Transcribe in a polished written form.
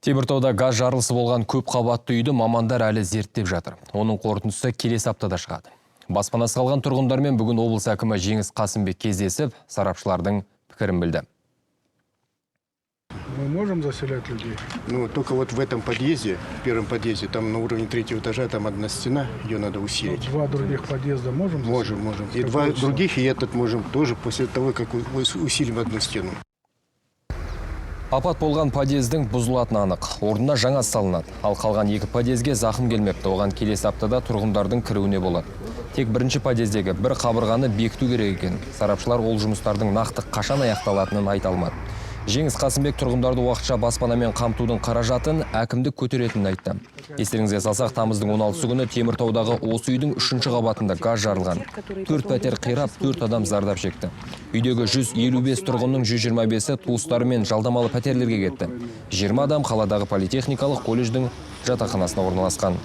Теміртауда газ жарылысы болған көп қабатты үйді мамандар әлі зерттеп жатыр. Оның қорытындысы келесі аптада шығады. Баспанасы қалған тұрғындармен бүгін облыс әкімі Жеңіс Қасымбек кездесіп, сарапшылардың пікірін білді. Мы можем заселять людей? Ну, только вот в этом подъезде, в первом подъезде, там на уровне 3-го этажа, там одна стена, ее надо усилить. Два других подъезда можем заселять? Можем. И два других, и этот можем тоже после того, как усилим одну стену. Апат болған подъездің бұзылатыны анық. Орнына жаңа салынады. Ал қалған екі подъезге зақым келмепті. Оған келесі аптада тұрғындардың кіруіне болады. Тек бірінші подъездегі бір қабырғаны бекіту керек екен. Сарапшылар ол жұмыстардың нақты қашан аяқталатынын айта алмады. Жеңіс Қасымбек тұрғындарды уақытша баспанамен қамтудың қаражатын әкімдік көтеретінін айтты. Естеріңізге салсақ, тамыздың 16 күні Теміртаудағы осы үйдің 3-ші қабатында газ жарылған. 4 пәтер қирап, 4 адам зардап шекті. Үйдегі 155 тұрғынның 125-і туыстары мен жалдамалы пәтерлерге кетті. 20 адам қаладағы политехникалық колледждің жатақханасына орналасқан.